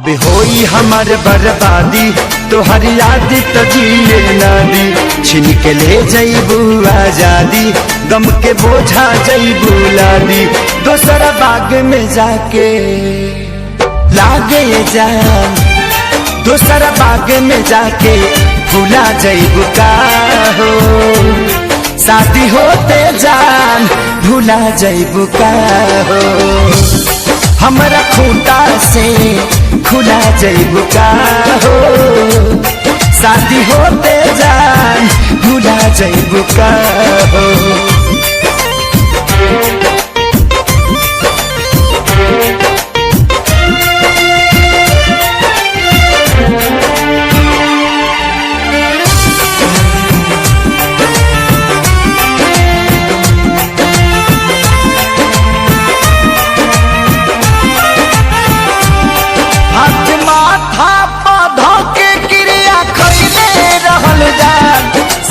अब होई हमार बर्बादी तोहर याद तो जिए ना दी। छीन के ले जईबू आजादी गम के बोझा जईबू लादी। दोसरा बाग में जाके लागे जान, दोसरा बाग में जाके भूला जईबू का हो। शादी होते जान भूला जईबू का हो। हमरा खूंटा से खुला जईबू का हो। शादी होते जान भूला जईबू का हो।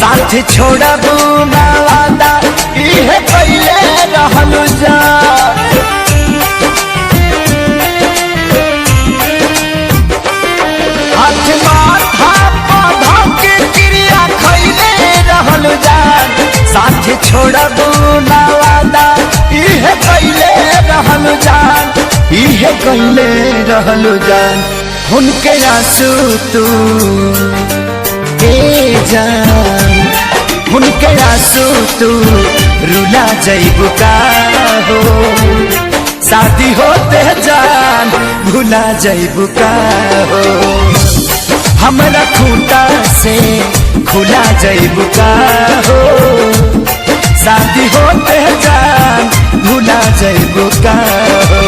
साथ छोड़बू ना वादा इहे पहले रहल जान। हाथ माथा पौधा के क्रिया खैले रहल जान। साथ छोड़बू ना वादा इहे पहले रहल जान। इहे पहले रहल जान। उनके आंसू तू जान, उनके आंसू तू रुला जईबू का हो। शादी होते जान भूला जईबू का हो। हमरा खूंटा से खुला जईबू का हो। शादी होते जान भूला जईबू का हो।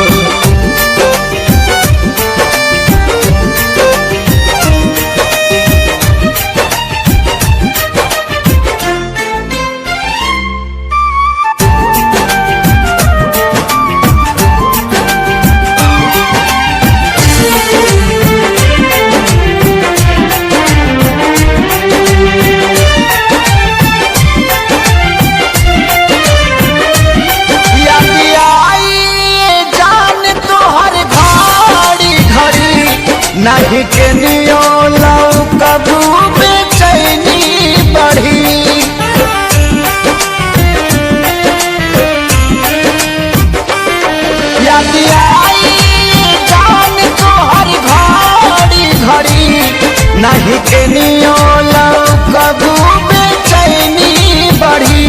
नहीं के नियो लाऊ कबू बेचैनी बढ़ी। याद आई जान तोहर घड़ी घड़ी। नहीं के नियो लाऊ कबू बेचैनी बढ़ी।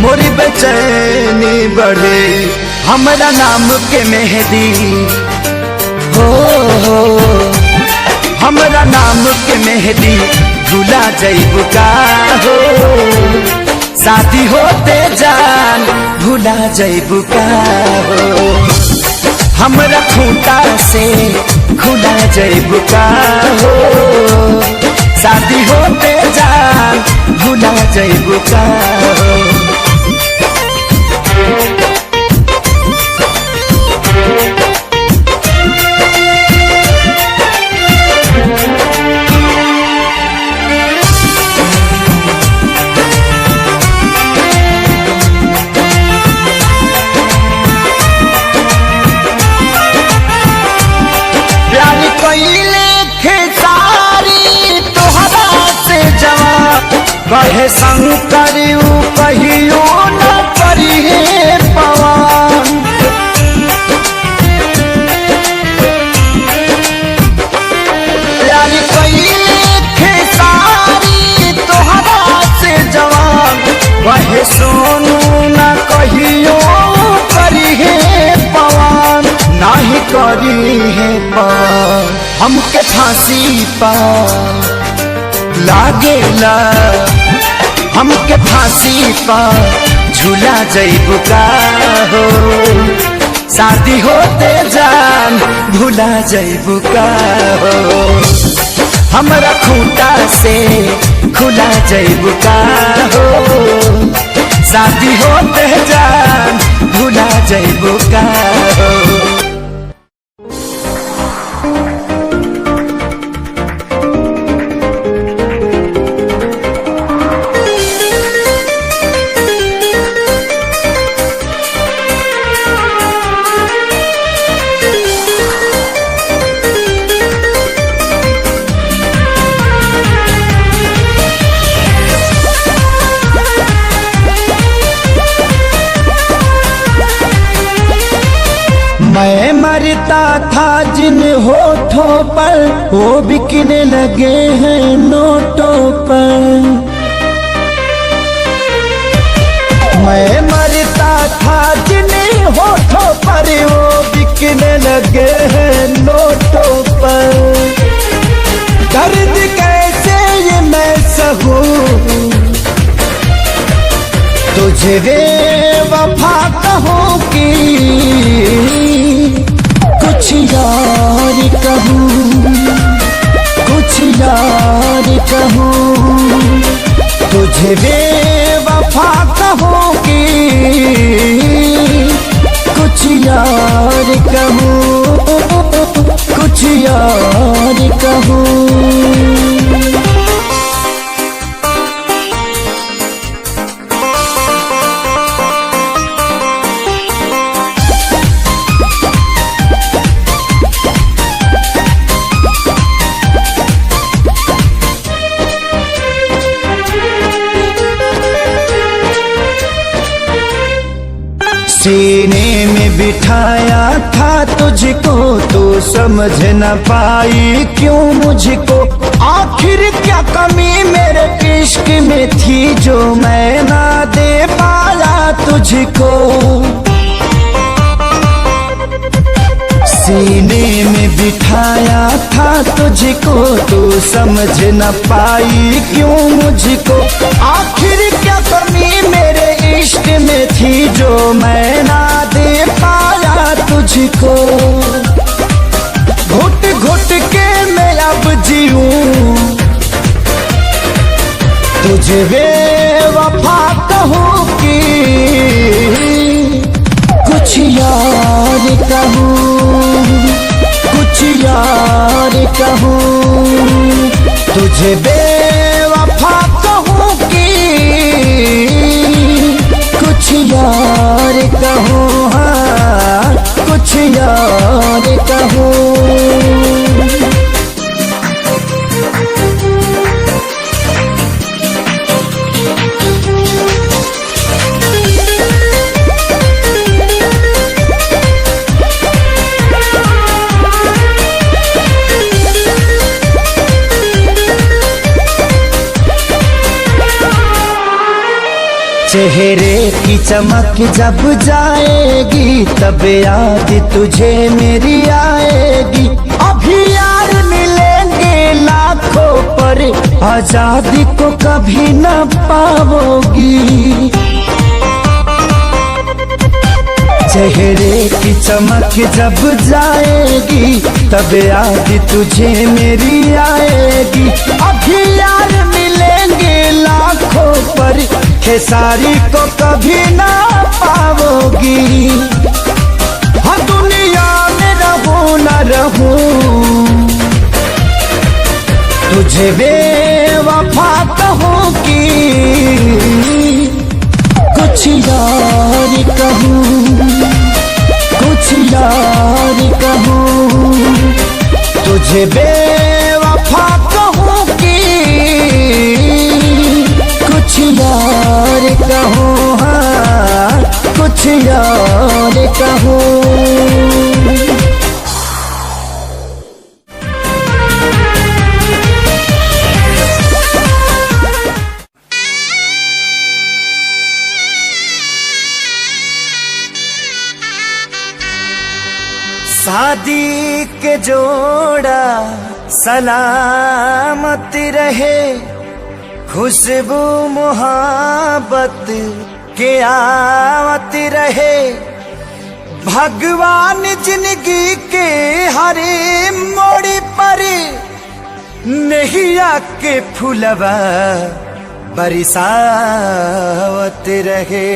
मोरी बेचैनी बढ़ी। हमरा नाम के मेहंदी हो हमरा नाम के मेहंदी भूला जईबू का हो। शादी होते जान भूला जईबू का हो। हमरा खूंटा से खुला जईबू का हो। शादी होते जान भूला जईबू का हो। कहे शंकर कहियो न करिए पवन। प्यारी कइले खेसारी तोहरा से जवान। कहे सोनू न कहियो करिए पवन। नहीं करिए पवन हमके फांसी पा लागेला। हमके फांसी पा झूला जईबू का हो। शादी होते जान भूला जईबू का हो। हमरा खूंटा से खुला जईबू का हो। शादी होते जान भूला जईबू का हो। मैं मरता था जिन होठों पर वो बिकने लगे हैं नोटों पर। मैं मरता था जिन होठों पर वो बिकने लगे हैं नोटों पर। दर्द कैसे ये मैं सहूं तुझे बेवफा कहूँ कि कुछ यार कहूँ, कुछ यार कहूँ तुझे बेवफा कहूँ कि कुछ यार कहूँ, कुछ यार कहूँ। सीने में बिठाया था तुझको तू समझ न पाई क्यों मुझको। आखिर क्या कमी मेरे इश्क में थी जो मैं ना दे पाया तुझको। सीने में बिठाया था तुझको तू समझ न पाई क्यों मुझको। आखिर क्या कमी मेरे इश्क में थी जो मैं ना दे पाया तुझको। घुट घुट के मैं अब जीऊं तुझे बेवफा कहूँ कि कुछ यार कहूँ, कुछ यार कहूँ तुझे बेवफा कहूँ कि कुछ यार कहूँ, हाँ कुछ यार कहूँ। चेहरे की चमक जब जाएगी तब याद तुझे मेरी आएगी। अभी यार मिलेंगे लाखों पर आजादी को कभी न पाओगी। चेहरे की चमक जब जाएगी तब याद तुझे मेरी आएगी। अभी यार मिलेंगे लाखों पर खेसारी को कभी ना पाओगी। हाँ दुनिया में रहूं न रहूं तुझे बेवफा कहूँ कि कुछ यार कहूँ, कुछ यार कहूँ तुझे बेवफा कहूँ कि कुछ यार कहूँ, हाँ कुछ यार कहूँ। शादी के जोड़ा सलामत रहे, खुशबू मुहब्बत के आवत रहे। भगवान जिंदगी के हर मोड़ पर नैया के फुलवा बरसावत रहे।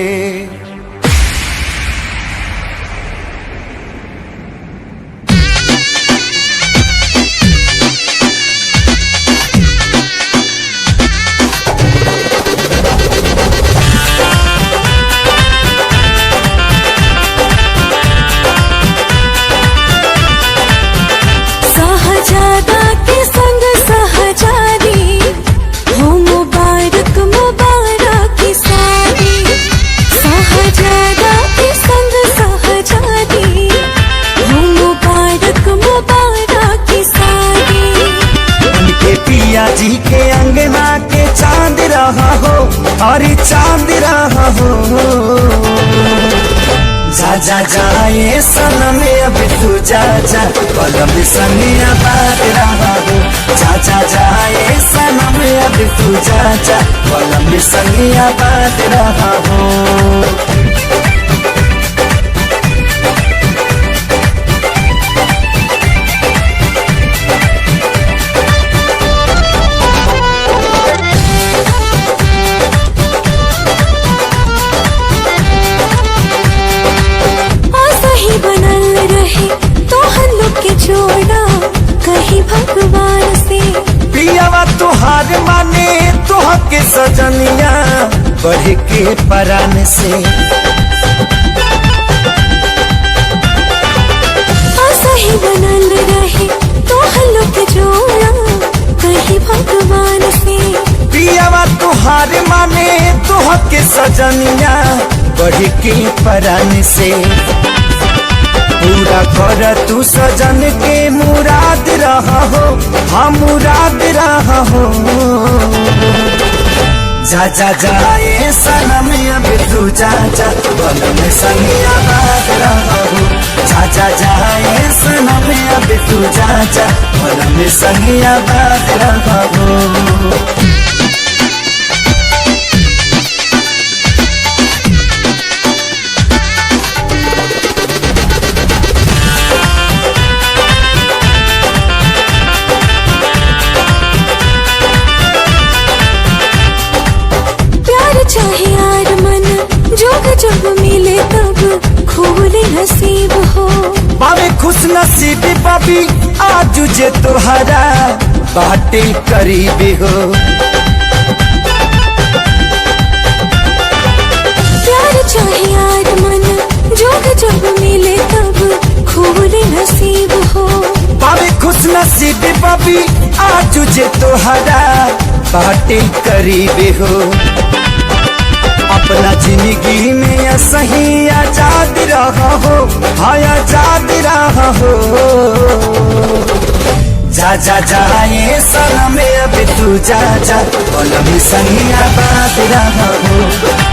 मुबारक मुबारक की शादी। रहा हो और चांद रहा हो। जा जा जाए सनम अब तू जा जा, कलम सनिया बात रहा हो। जा जा जाए सनम अब तू जा जा, कलम सनिया बात रहा हो। कहीं भगवान से पियावा तुहार माने तुह के सजनिया बढ़ के परान से। सही बनल रहे तो हल्लुक जोड़ा कहीं भगवान से। पियावा तुहार माने तुह के सजनिया बढ़ के परान से। पूरा कर तू सजन के मुराद रहा हो, हाँ मुराद रहा हो। जा जा जाए सनम अब तू जा जा, कलम सनिया बात रहा हो। जा जा जाए सनम अब तू जा जा, कलम सनिया बात रहा हो। चाहे यार मन जोग जब मिले तब खोले नसीब हो। बाबे खुश नसीब बाबी आज जे तोहरा बाटे करीब हो। प्यार चाहे यार मन जोग जब मिले तब खोले नसीब हो। बाबे खुश नसीब बाबी आज जे तोहरा बाटे करीब हो। अपना जिंदगी में सही आजाद रहा हो, हाँ आजाद रहा हो। जा जा जाए सनम अब तू जा जा, कलम सनिया बात रहा हो।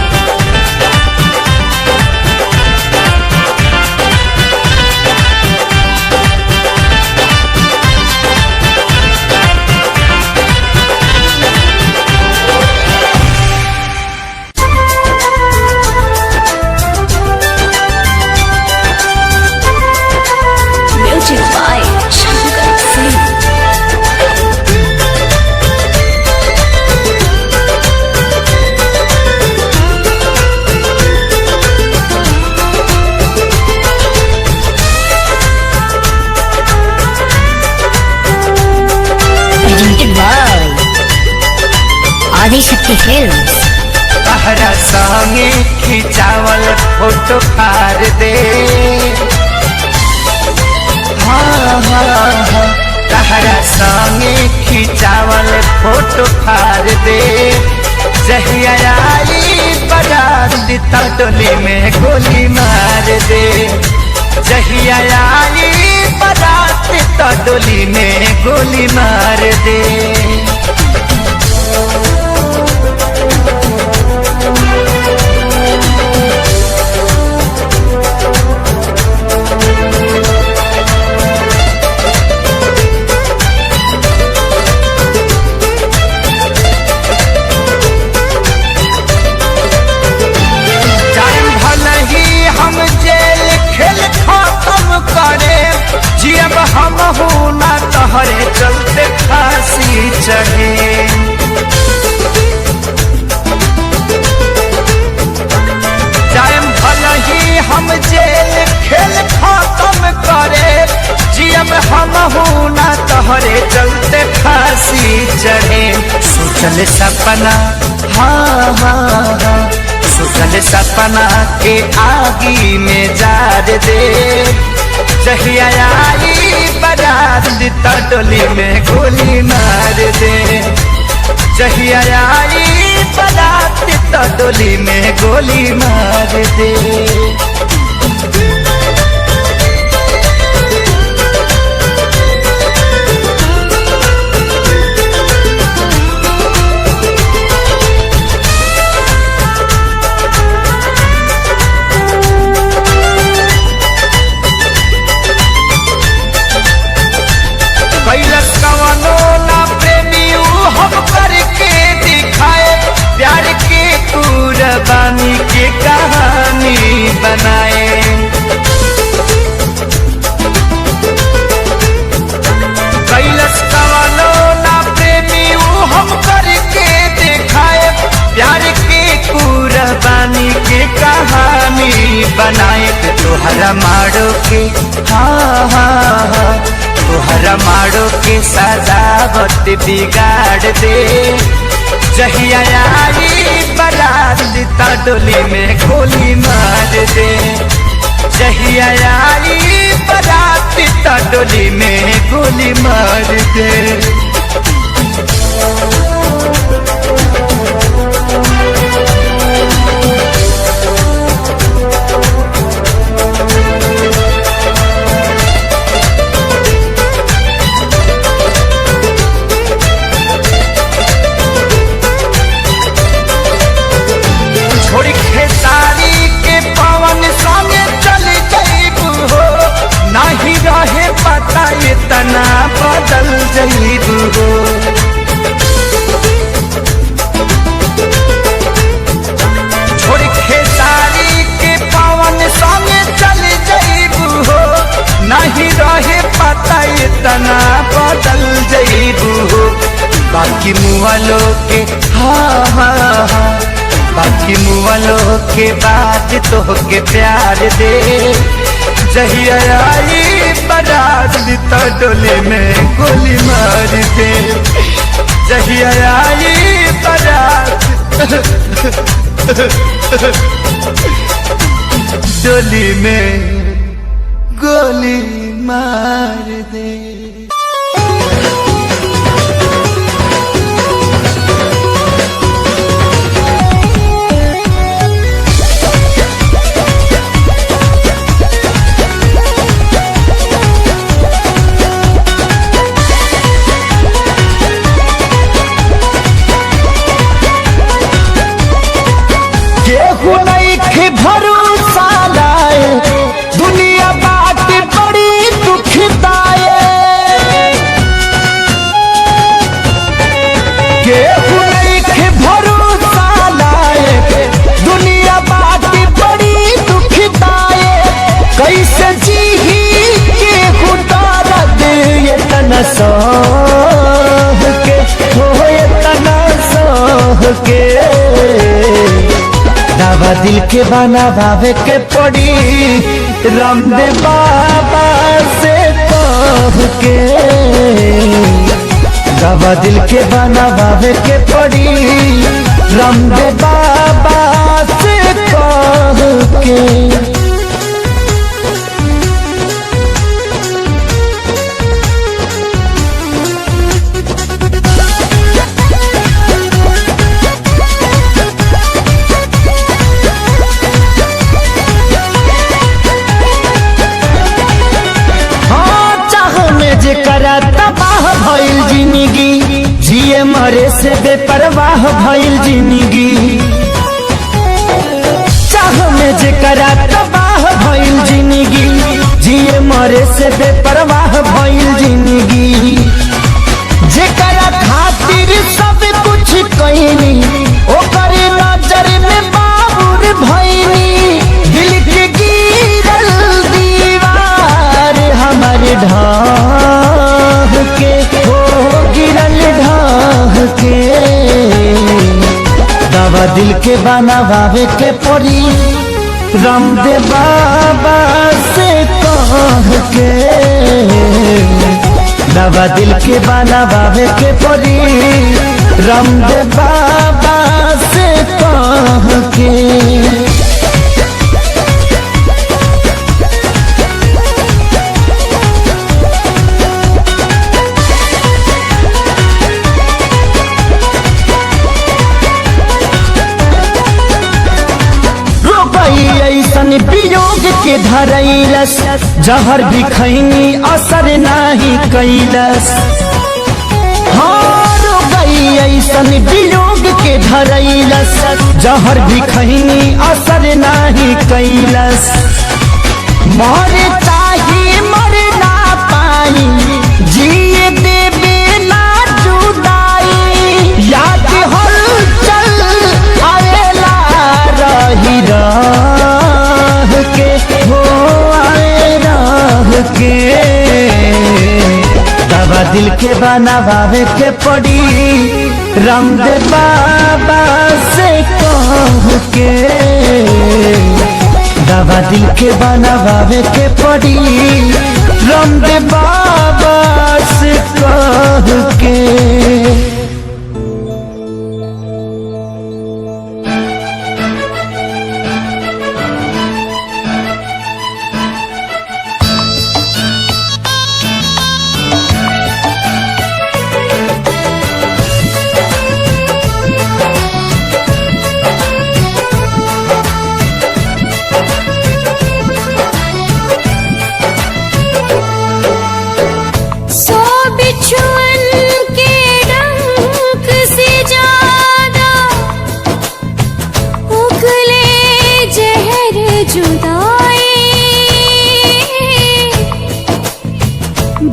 आदिशक्ति फिल्म्स। तहरा संगे खिंचावल फोटो फार दे, हाँ हाँ हाँ। तहरा संगे खिंचावल फोटो फार दे। जहिया आई बारात तो डोली में गोली मार दे। जहिया आई बारात तो डोली में गोली मार दे। जियब हम हो ना तहरे चलते फांसी चढ़े। जायम भला ही हम जेल खेल खत्म करे। जियब हम हो ना तहरे चलते फांसी चढ़े। सोचल सपना हाँ हाँ हाँ, सोचल सपना के आगी में जार दे। जहिया आई बारात तो डोली में गोली मार दे। जहिया आई बारात तो डोली में गोली मार दे। बनाए। कैलस कवनो ना प्रेमी ऊ हम करके दिखाए, प्यार के कुर्बानी के कहानी बनाए। तोहरा मारो के तोहरा मारो के सजावट बिगाड़ दे। जहिया आई बारात ता डोली में गोली मार दे। जहिया आई बारात ता डोली में गोली मार दे। छोड़ी खेसारी के पवन संगे चल जाइबू हो, नहीं रहे पता इतना बदल जाइबू हो। छोड़ी खेसारी के पवन संगे चल जाइबू हो, नहीं रहे पता इतना बदल जाइबू हो। बाकी मुआलो के बाकी मुआलों के बाद तो के प्यार दे। जहिया आई बारात तो डोले में गोली मार दे। जहिया आई बारात डोली में गोली मार दे। भरोसा लाए दुनिया बात बड़ी दुखदाए। केहू नहीं भरोसा लाए दुनिया बात बड़ी दुखदाए। कैसे जीही केहू दर्द इतना सह के हो, इतना सह के। दवा दिल के बनावे के पड़ी रामदेव बाबा से कह के। दवा दिल के बनावे के पड़ी रामदेव बाबा से कह के। तबाह भइल जिंदगी, जिए मरे से बेपरवाह भइल जिंदगी। चाह में जेकरा तबाह भइल जिंदगी, जिए मरे से बेपरवाह भइल जिंदगी। जेकरा खातिर सब कुछ कइनी, ओकर नजर में बाबूर भइनी। दिल के गिरल दीवार हमारे ढाह के हो, गिरल ढाह के। दवा दिल के बनावे के पड़ी रामदेव बाबा से कह के। दवा दिल के बनावे के पड़ी रामदेव बाबा से कह के। ऐसन वियोग के धरैलस, जहर भी खैनी असर नाही कैलस। हार गई ऐसन वियोग के धरैलस, जहर भी खैनी असर नाही कैलस। मर चाही मर ना पाई, जिए देवे ना जुदाई। याद हल चल आवेला रही राह बनावे के पड़ी रामदेव बाबा से कह के, दवा दिल के बनावे के पड़ी रामदेव बाबा से कह के।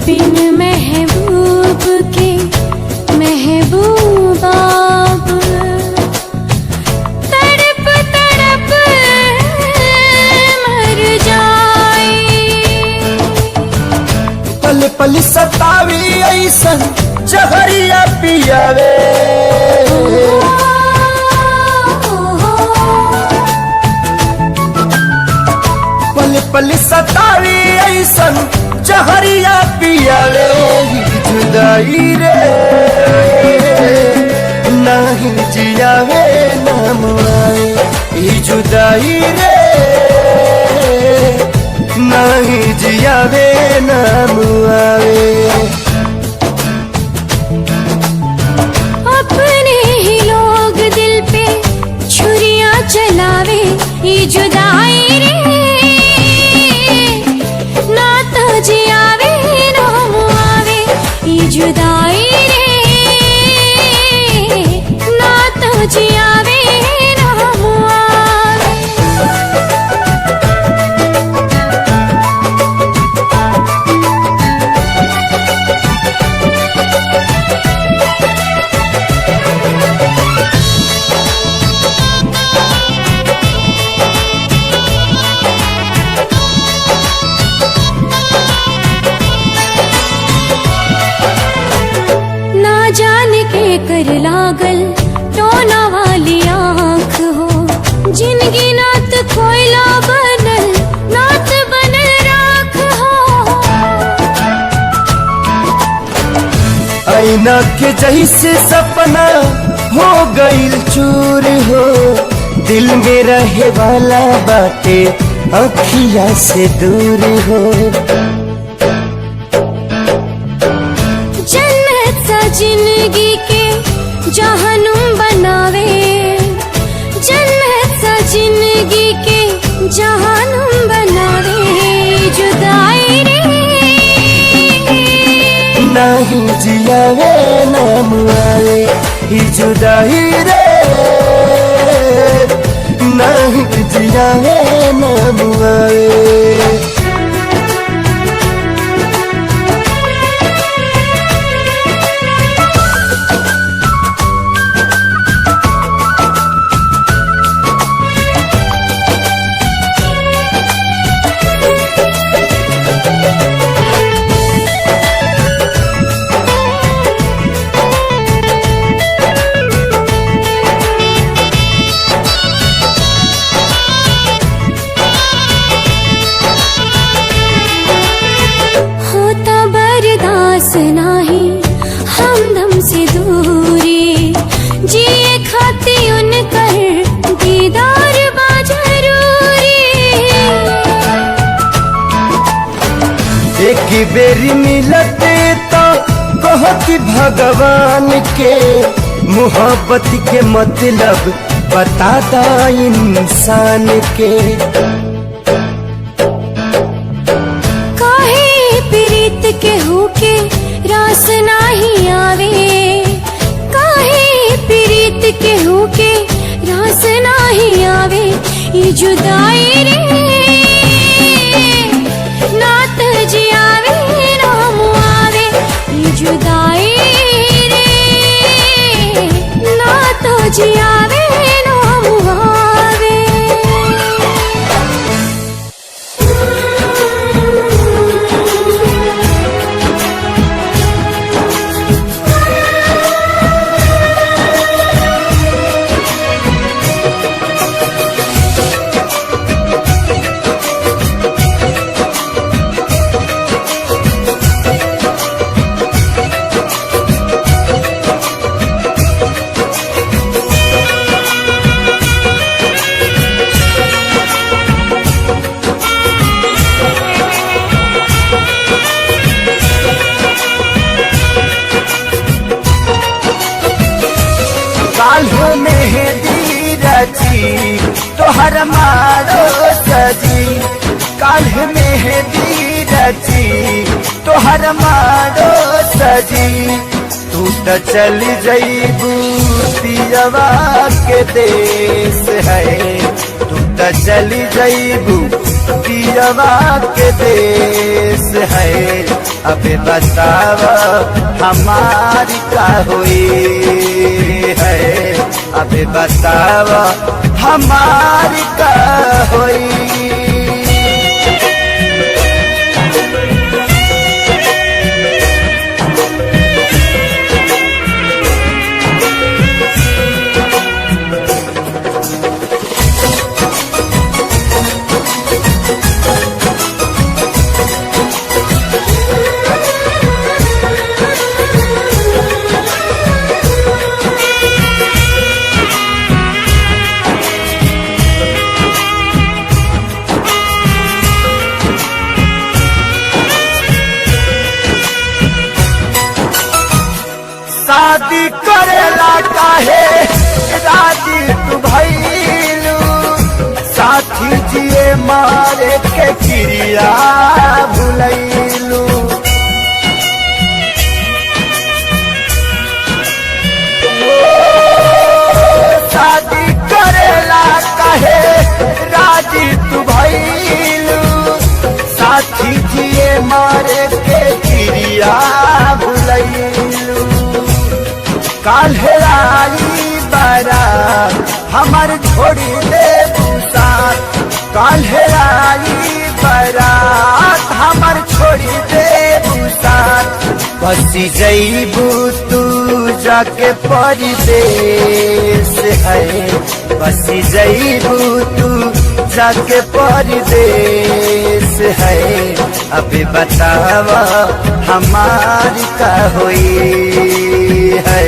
बिन महबूब के महबूबा तड़प तड़प मर जाए। पल पल सतावी ऐसन जहरिया पियावे, पल पल सतावी ऐसन जहरिया पियावे। जुदाई रे नहीं जियावे नाम आए, जुदाई रे नहीं जियावे नाम आवे। अपने ही लोग दिल पे छुरियां चलावे, ये जुदाई रे ना तो जियावे नाम आवे। ये जुदाई रे ना तो जियावे नाम आवे। जाने के कर लागल टोना वाली आँख हो, जिनगी नात कोयला बनल नात बनल राख हो। आईना के जैसे सपना हो गईल चूर हो, दिल में रहे वाला बाटे अखिया से दूर हो। जिंदगी के जहनुम बनावे, जन्नत सा जिंदगी के जहनुम बनावे। जुदाई रे नहीं जियावे नाम आए, जुदाई रे नहीं जियावे नाम आए। नाही हमदम से दूरी, जिए खाती उनकर दीदार बा जरूरी। एक बेरी मिलते तो कहती भगवान के, मोहब्बत के मतलब बताता इंसान के। काहे प्रीत के होके रास नाही आवे, काहे प्रीत के होके रास नाही आवे। ये जुदाई रे नात जियावे नाम आवे। ये जुदाई रे नात जियावे नाम आवे। रची तोहर मारो सजी, काल्ह मेहंदी रची तोहर मारो सजी। तू तो चल जईबू पियवा के देश है, तू तो चल जईबू पियवा के देश है। अबे बताव हमारी का हुई है, अबे बताव हमारी का हुई। शादी करेला काहे राजी तू भइलू, साथी जिए मारे के क्रिया भुलैलू। शादी करेला काहे राजी तू भइलू, साथी जिए मारे के क्रिया भुलैलू। काल्हे आई बारात हमर छोड़ी दे साथ, काल्हे आई बारात हमर छोड़ी दे साथ। बसी जईबू तू जाके परदेश है, बसी जईबू तू जाके परदेश है। अबे बतावा हमारी का हुई है,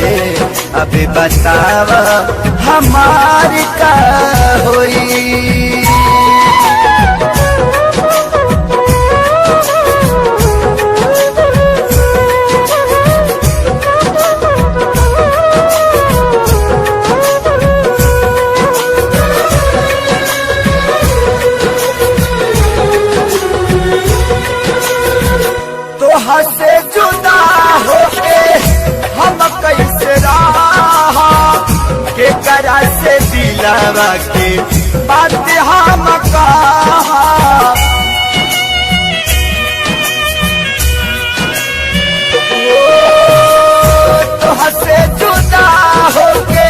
अबे बतावा हमारी का हुई। तोहा से जुदा होके हम कैसे रहा, के करा से दिलवा के बात हम कहा। तोहा से जुदा होके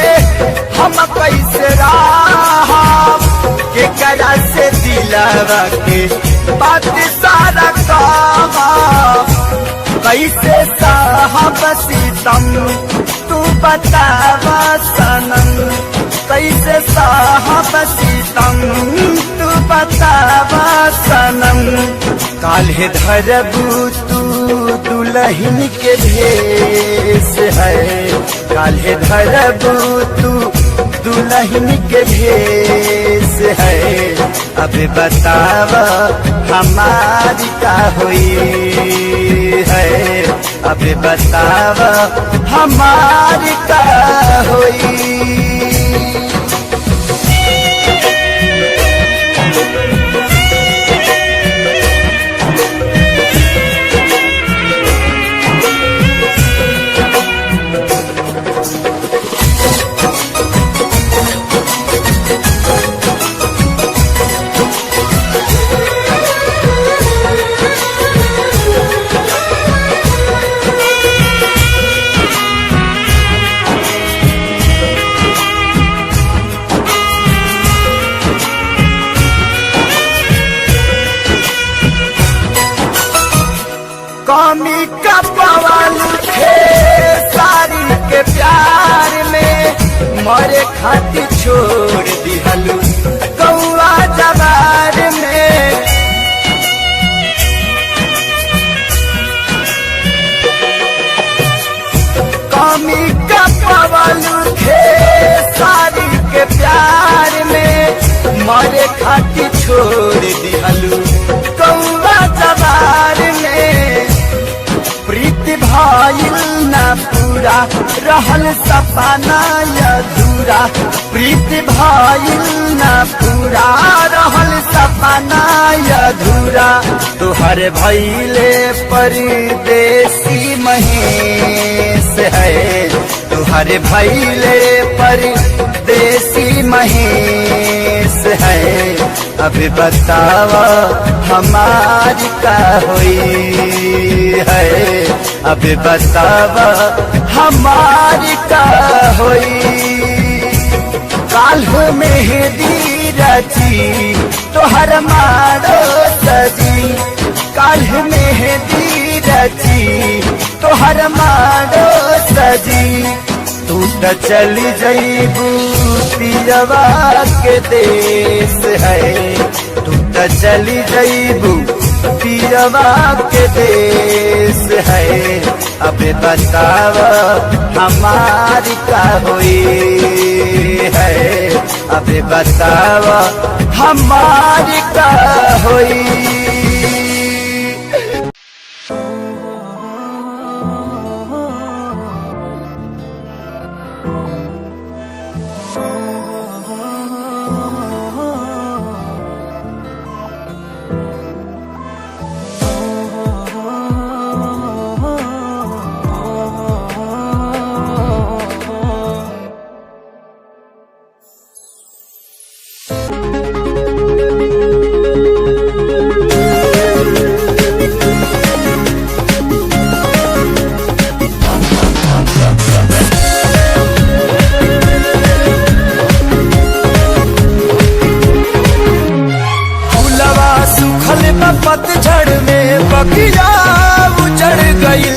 हम कैसे रहा, के करा से दिलवा के बात सारा कहा। कैसे साहब सीतम तू बतावा सनम, कैसे साहब सीतम तू बतावा सनम। काल्हे धरबू तू दुल्हन के भेष है, काल्हे धरबू तू दुल्हन के भेष है। अबे बतावा हमारी का हुई है, अबे बतावा हमारी का हुई। कमी का पवन थे सारी के प्यार में, मरे खातिर छोड़ दिहलू कौआ जवार में। कमी का पवन थे सारी के प्यार में, मरे खातिर छोड़ दिहलू कौआ जवार में। प्रीति भा भइल ना पूरा रहल सपना अधूरा प्रीत भइल ना पूरा रहल सपना अधूरा तुहर भइले परदेसी महेश है तुहर भइले परदेसी महेश है अभी बतावा हमारी का हुई है अभी बतावा हमारी का हुई काल्ह मेहंदी रची तोहर मारो सजी काल्ह मेहंदी रची तोहर मारो सजी तू त चली जईबू पियवा के देश है तू त चली जईबू पियवा के देश है अबे बताव हमारी का हुई है अबे बताव हमारी का हुई पतझड़ में बगिया उजड़ गई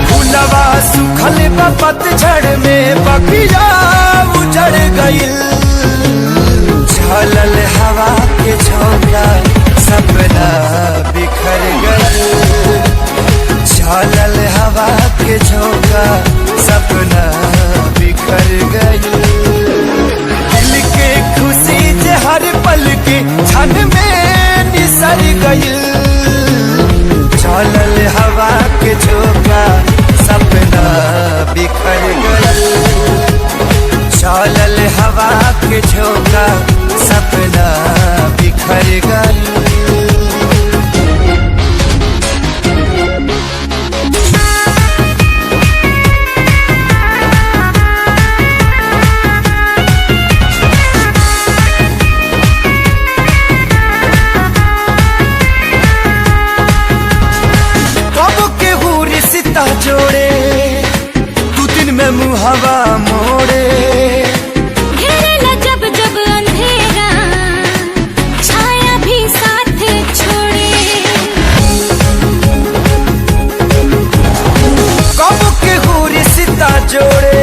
फूलवा सुखल पतझड़ में बगिया उजड़ गई झलल हवा के झोंका सपना बिखर गई झलल हवा के झोंका सपना बिखर गई हर पल के क्षण में निसर गई चलल हवा के झोंका सपना बिखर गई चलल हवा के झोंका सपना बिखर गई जोड़े तू दिन में मुहावा मोड़े घेरेला जब जब अंधेरा छाया भी साथ छोड़े कब के हुरी सीता जोड़े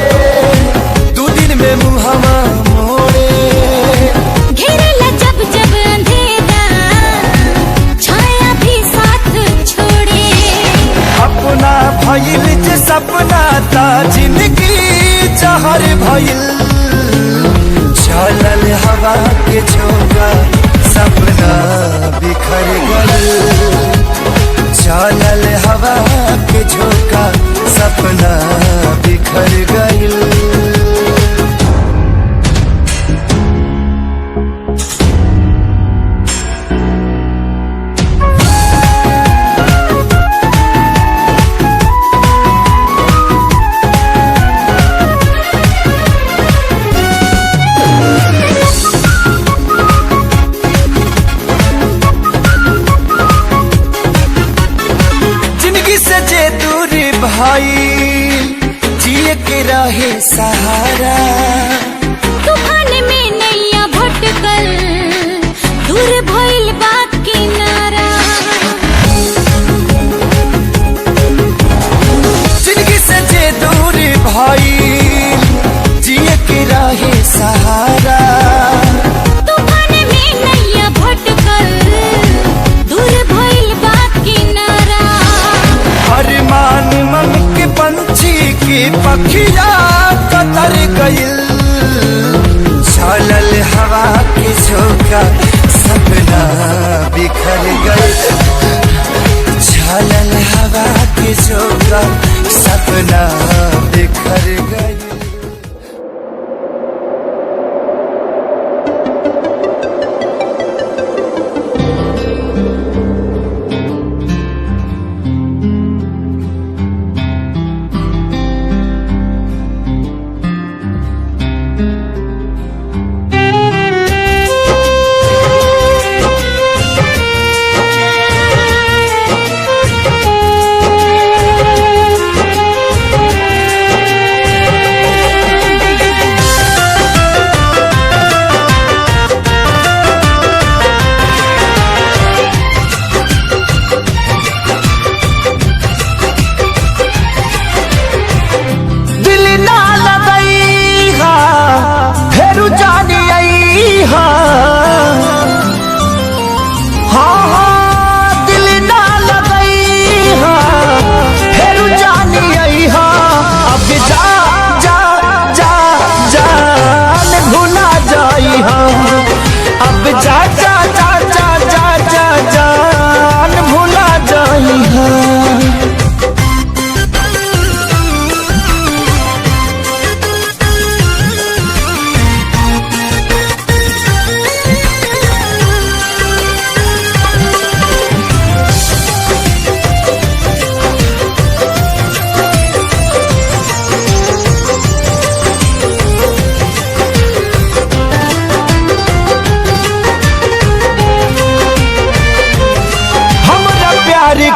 तू दिन में मुहावा मोड़े घेरेला जब जब अंधेरा छाया भी साथ छोड़े अपना भइल जे सपना ता जिंदगी जहर भइल चलल हवा के झोंका सपना बिखर गई चलल हवा के झोंका सपना बिखर गई भाई जिए के रहे सहारा तूफान में नैया भटकल दूर भइल बा किनारा जिंदगी से जे दूर भाई जिए के रहे सहारा तूफान में नैया भटकल दूर भइल बा किनारा अरमान मन के पंछी की पखिया कतर गइल चलल हवा के झोंका सपना बिखर गइल सपना बिखर गए।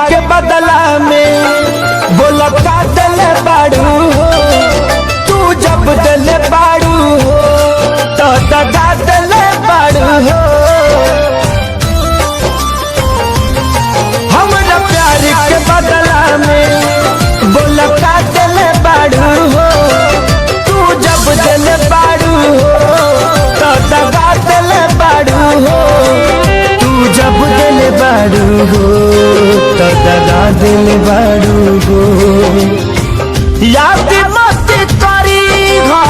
के बदला में बोला का दिल बाड़ू हो, तू जब दिल बाड़ू हो तो दगा दिल बाड़ू हो। हमरा प्यार के बदला में बोला का दिल बाड़ू हो, तू जब दिल बाड़ू हो तो दगा दिल बाड़ू हो। जब दिल बाड़ू हो तो दगा दिल बाड़ू हो। याद मत करी हो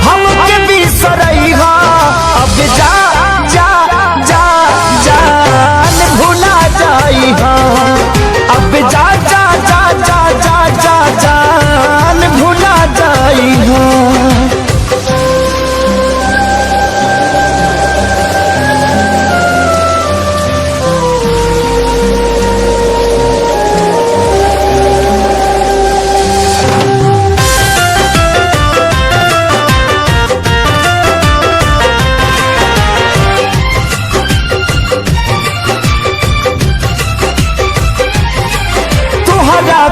हमके बिसरई हो, अब जा जा जा जान भुला जाई हो। अब जा जा जा जा जा जा जान भुला जाई हो।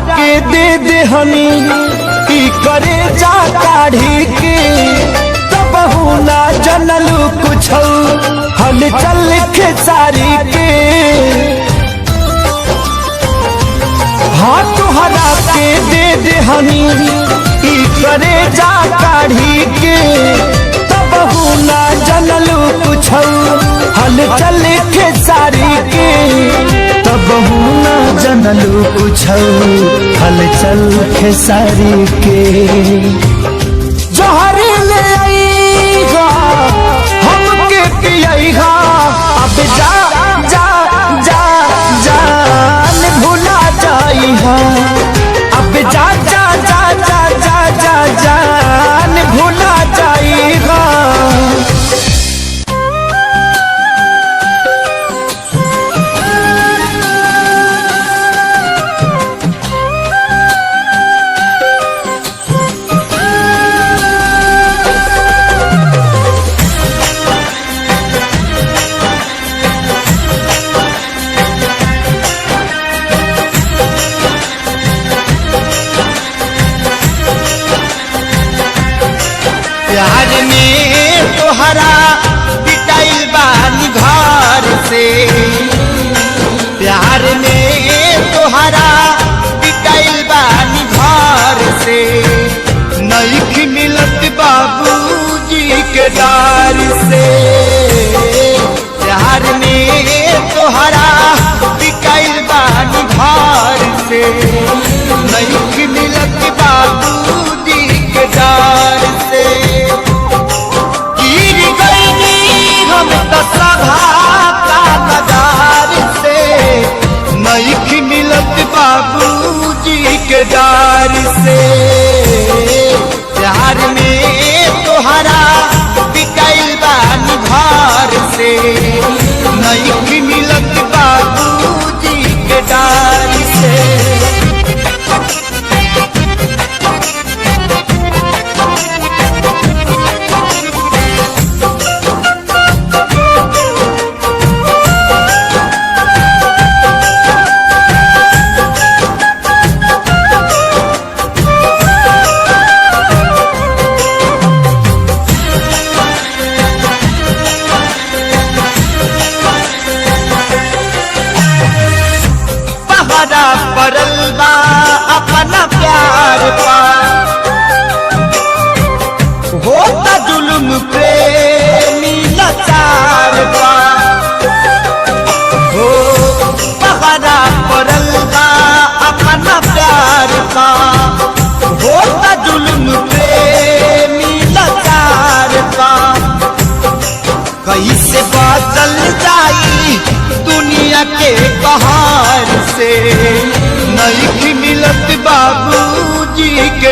के दे दे हनी की करे जा काढ़ी के, तब ना जनलू कुछ हल चल के सारी के। हाँ तुहरा के दे दे हनी की करे जा काढ़ी के, तब ना जनलू कुछ हल चल के सारी के। तब ना जनलू कुछ हलचल खेसारी के। जोहर ले आईगा हमके पियाईगा, अब जा जा जा जान भुला जाईगा। अब जा जा जा जा जा जा जान भुला जाईगा। प्यार में तोहरा पिटाइल बानी घर से, प्यार में तोहरा पिटाइल बानी घर से। नईख मिलत बाबूजी के डार से, प्यार में तोहरा पिटाइल बानी घर से। नईख मिलत बाबूजी के डार से। सभा का नगार से नईख मिलत बाबूजी के डार से।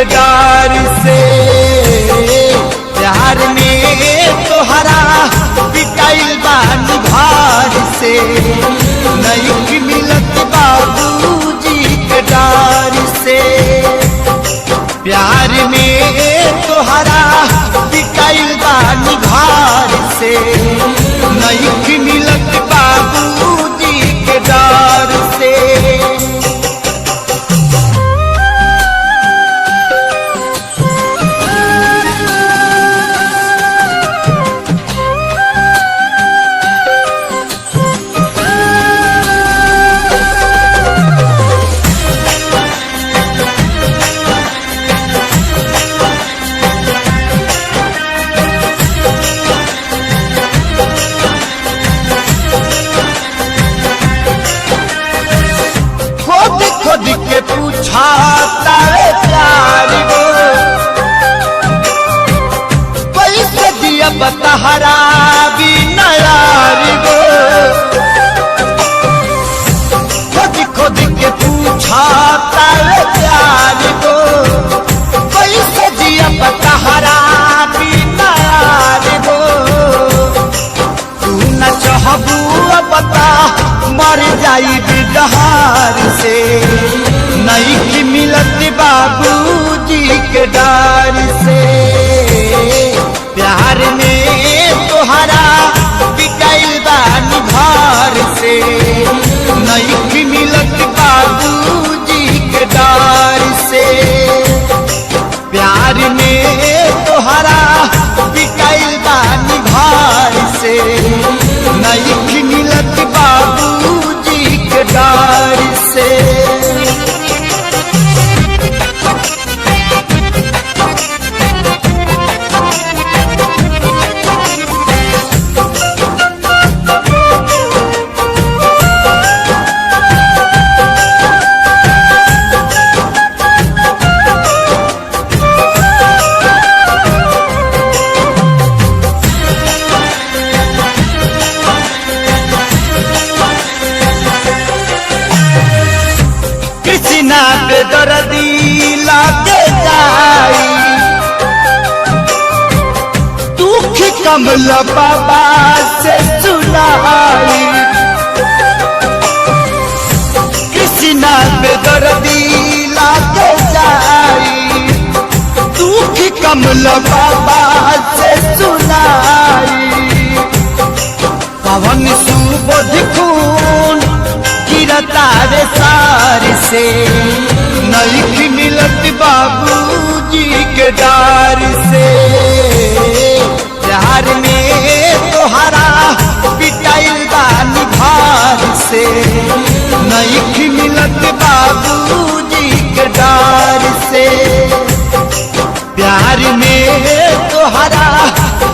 के डार से। प्यार में तोहरा पिटाइल बानी भार से, नहीं मिलत बाबूजी के डार से। प्यार में तोहरा पिटाइल बानी भार से, नहीं मिलत बाबूजी के डार से। खुद के पूछा तारे प्यार को, पैसे दिया बतहरा भी नयार को। खुद के पूछा तारे प्यार को, पैसे दिया बतहरा भी नयार को। तू न चाहबू बता मर जाई बिहार से, नहीं की मिलत बाबूजी के डार से। प्यार में तोहरा पिटाइल बानी भार से, नहीं की मिलत बाबूजी के डार से। प्यार में तोहरा पिटाइल बानी भार से, नहीं की मिलत बाबूजी के डार से। कृष्णा पे दर्दी लागे जाई, दुख कमल बाबा से सुनाई। कृष्णा पे दर्दी लागे जाई, दुख कमल बाबा से सुनाई। पवन सुबोध खून गिरता रे सार से, नहीं मिलत बाबूजी के डार से। प्यार में तोहरा पिटाइल बानी भार से, नहीं मिलत बाबूजी के डार से। प्यार में तोहरा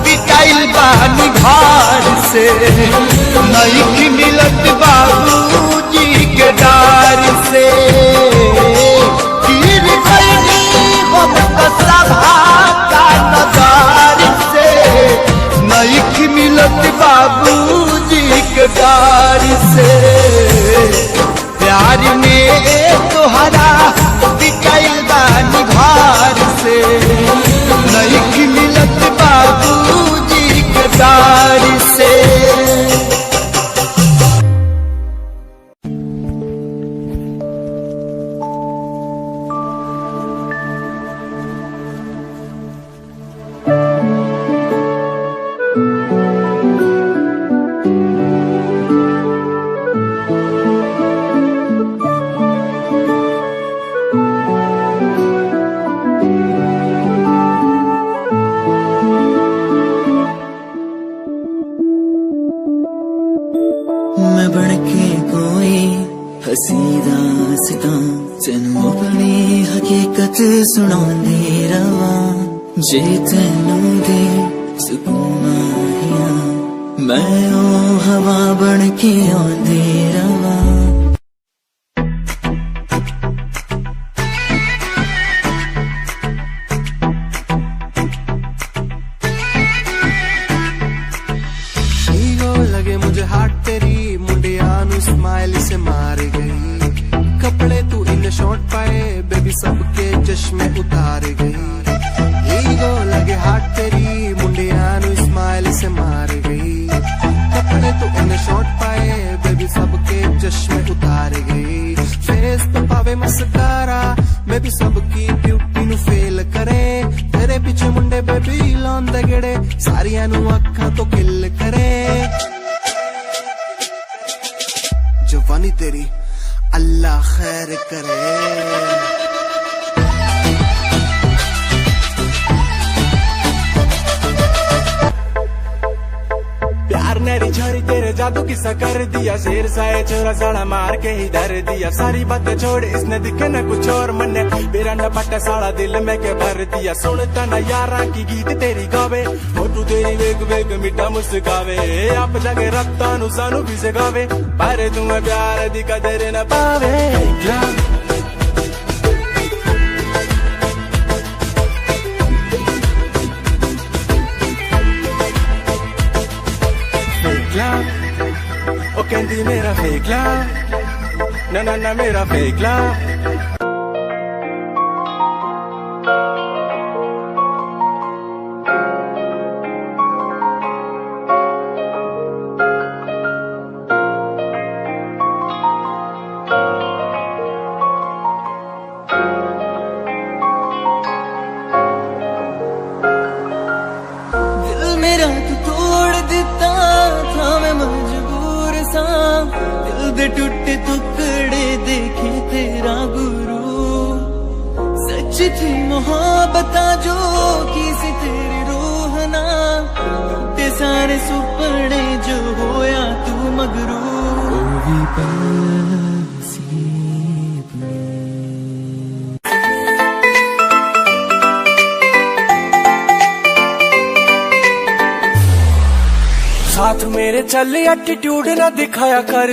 पिटाइल बानी भार से, नहीं मिलत बाबूजी के डार से। गिर गई हम तो सभा का नगार से, नहीं मिलत बाबूजी के डार से। प्यार में तोहरा पिटाइल बानी भार से, नहीं मिलत बाबूजी के डार से। मैं बनके कोई हसी दास्तां तेनू अपनी हकीकत सुनांदी रवां। जे तेनू दे सुकून माहिया, मैं ओ हवा बनके आंदी रवां। लगे मुझे हाट तेरी मुंडिया नु स्माइल से मार गई। कपड़े तू इन शॉर्ट पाए बेबी सबके चश्मे उतार सबकी ब्यूटी नु फेल करे तेरे पीछे मुंडे बेबी लांदे गेड़े सारियां नु अखां तो किल करे जवानी तेरी अल्लाह खैर करे मेरी छोरी तेरे जादू किस्सा कर दिया शेर साए चोरा साड़ा मार के ही धर दिया सारी बातें छोड़ इसने दिखे न कुछ और मन मेरा न पट्टा साड़ा दिल में के भर दिया सुनता न यारा की गीत तेरी गावे फोटू तेरी वेग वेग मिठा मुस्कावे आप जगे रखता नु सानू भी सिखावे पर तुम्हें प्यार दी कदर न पावे O Candy मेरा fake love ना ना ना मेरा fake love दिल मेरा तू तोड़ देता था मैं मजबूर सा दिल दे टूटे टुकड़े देखे तेरा गुरु सच थी मोहब्बत जो किसी तेरी रूह ना टूटे सारे सुपने जो होया तू मगरू साथ मेरे चल एटीट्यूड ना दिखाया कर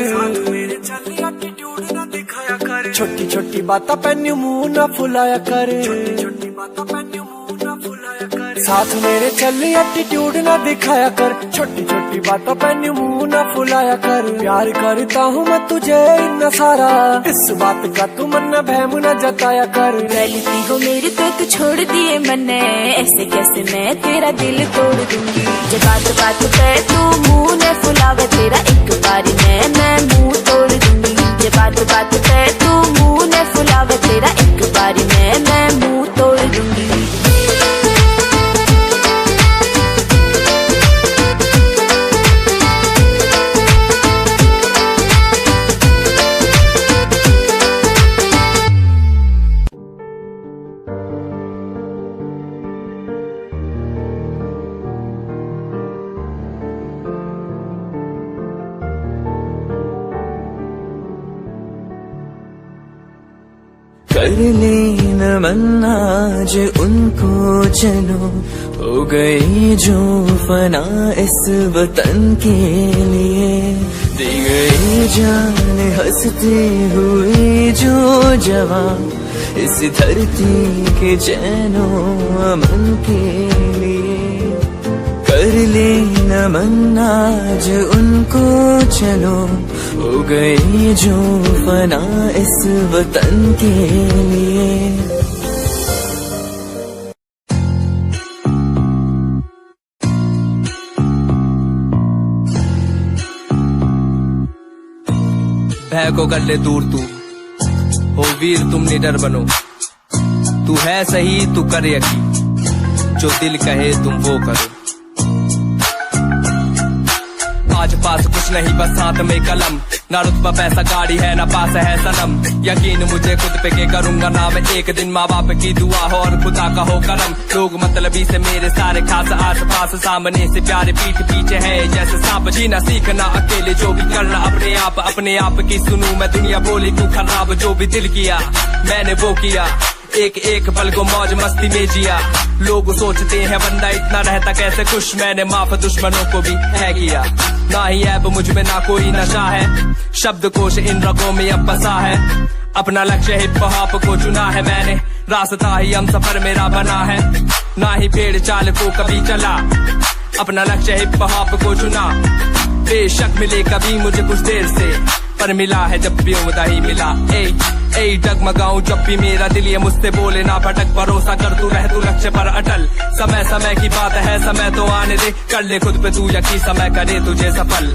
छोटी छोटी बातें पैन्यू मुंह ना फुलाया कर साथ मेरे चल एटीट्यूड ना दिखाया कर छोटी छोटी बातें पैन्यू मुंह ना फुलाया कर प्यार करता हूँ मैं तुझे इतना सारा इस बात का तू मन बहम न जताया कर गलती हो मेरी तो तू छोड़ दिए मैंने ऐसे कैसे मैं तेरा दिल तोड़ दूंगी जब बात बात पे तू मुंह न फुलावे तेरा एक बारी मैं मुंह तोड़ दूंगी जब बात बात पे तू मुंह न फुलावे तेरा एक बारी मैं मुंह तोड़ दूंगी कर लेना मन आज उनको चलो हो गई जो फना इस वतन के लिए दी गई जान हंसते हुए जो जवान इस धरती के चैनो अमन के लिए कर लेना मन आज उनको चलो हो गई जो फना इस वतन के लिए भय को कर ले दूर तू हो वीर तुम निडर बनो तू है सही तू कर यकीन जो दिल कहे तुम वो करो आज पास कुछ नहीं बस हाथ में कलम ना रुतबा पैसा गाड़ी है ना पास है सनम यकीन मुझे खुद पे के करूंगा ना मैं एक दिन माँ बाप की दुआ हो और खुदा का हो करम लोग मतलबी से मेरे सारे खास आस पास सामने से प्यारे पीठ पीछे है जैसे सांप जीना सीखना अकेले जो भी करना अपने आप की सुनूं मैं दुनिया बोली तू खराब जो भी दिल किया मैंने वो किया एक एक पल को मौज मस्ती में जिया लोग सोचते हैं बंदा इतना रहता कैसे खुश मैंने माफ दुश्मनों को भी है किया ना ही ऐब मुझ में ना कोई नशा है शब्दकोश इन रगों में अब बसा है अपना लक्ष्य हिप हॉप को चुना है मैंने रास्ता ही हम सफर मेरा बना है ना ही पेड़ चाल को कभी चला अपना लक्ष्य हिप हॉप को चुना बेशक मिले कभी मुझे कुछ देर से पर मिला है जब भी उम्दा ही मिला ए डगमगाऊं जब भी मेरा दिल ये मुझसे बोले ना भटक भरोसा कर तू रह तू लक्ष्य पर अटल समय समय की बात है समय तो आने दे कर ले खुद पे तू यकीन समय करे तुझे सफल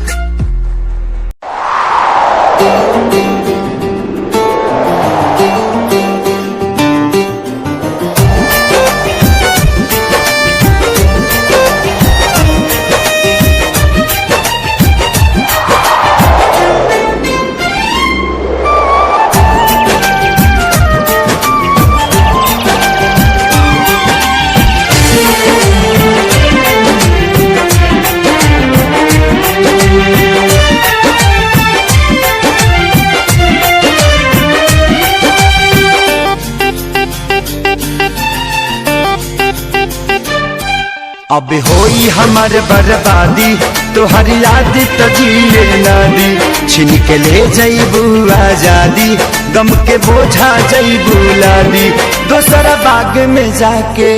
अब होई हमार बर्बादी तोहर याद तो जिए ना दी। छिन के ले जईबू आजादी गम के बोझा जईबू लादी। दोसरा बाग में जाके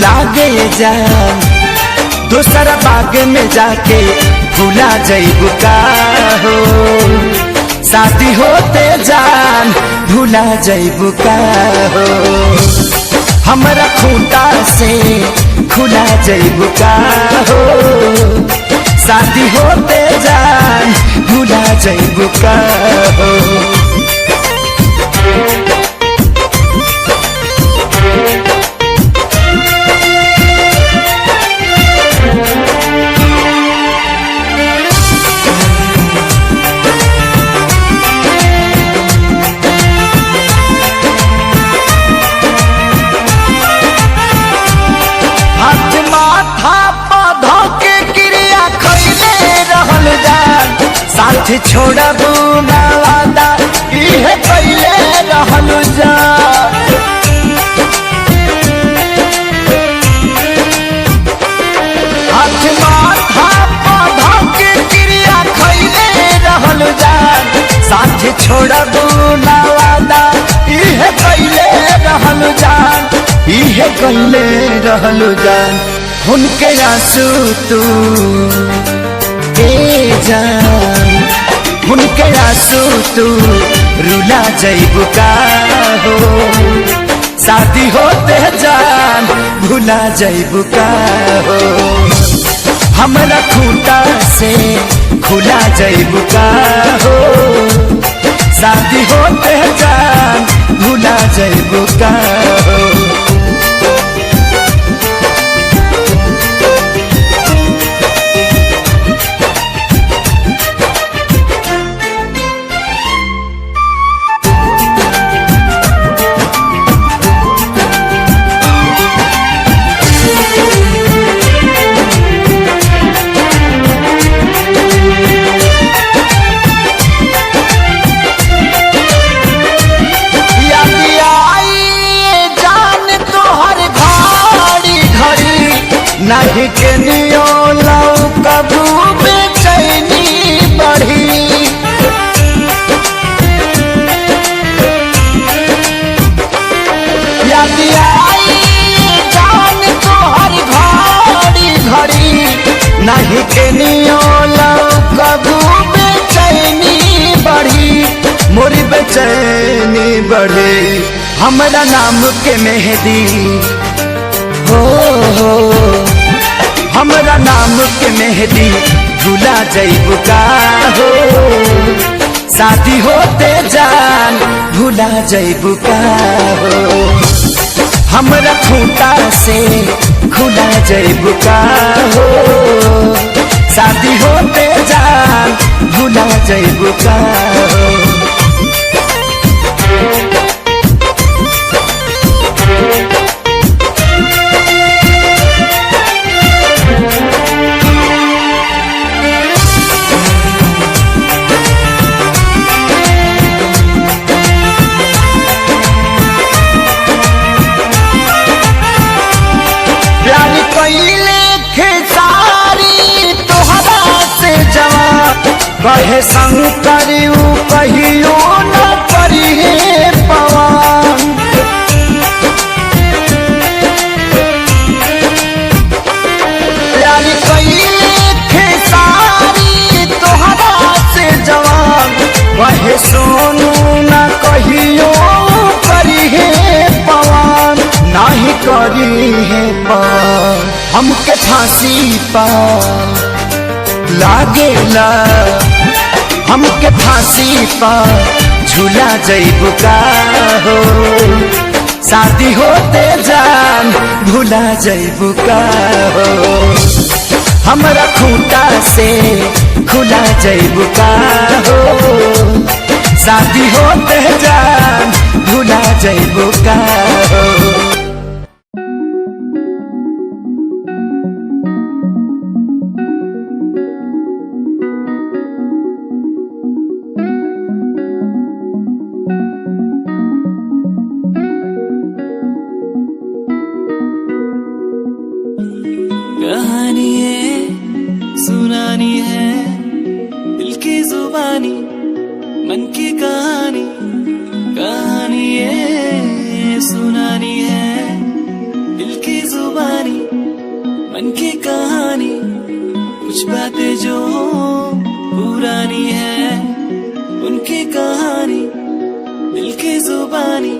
लागे जान, दोसरा बाग में जाके भूला जईबू का हो। शादी होते जान भूला जईबू का हो। हमरा खूंटा से खुला जईबू का हो। शादी होते जान भूला जईबू का हो। साथ छोड़बू ना वादा इहे पहले रहल जा। हाथ माथा पौधा के क्रिया खैले रहल जा। साथ छोड़बू ना वादा इहे पहले रहल जान, इहे पहले रहल जान। उनके आंसू तू जान, उनके आंसू तू रुला जईबू का हो। शादी होते जान भूला जईबू का हो। हमरा खूंटा से खुला जईबू का हो। शादी होते जान भूला जईबू का हो। नहीं के नियो लाऊ कबू बेचैनी बढ़ी। याद आई जान तोहर घड़ी घड़ी। नहीं के नियो लाऊ कबू बेचैनी बढ़ी। मोरी बेचैनी बढ़ी। हमरा नाम के मेहंदी हो, हमरा नाम के मेहंदी भूला जईबू का हो। शादी होते जान भूला जईबू का हो। हमरा खूंटा से खुला जईबू का हो। शादी होते जान भूला जईबू का हो। कहे शंकर कहियो न करिए पवन। प्यारी कइले खेसारी तोहरा से जवान। कहे सोनू न कहियो करिए पवन। नहीं करी है पवन हमके फांसी पा लागेला। हमके फांसी पर झूला जईबू का हो। शादी होते जान भूला जईबू का हो। हमरा खूंटा से खुला जईबू का हो। शादी होते जान भूला जईबू का हो। कहानी ये सुनानी है, दिल की जुबानी मन की कहानी, कहानी ये सुनानी है, दिल की जुबानी मन की कहानी। कुछ बातें जो पुरानी है, उनकी कहानी, दिल की जुबानी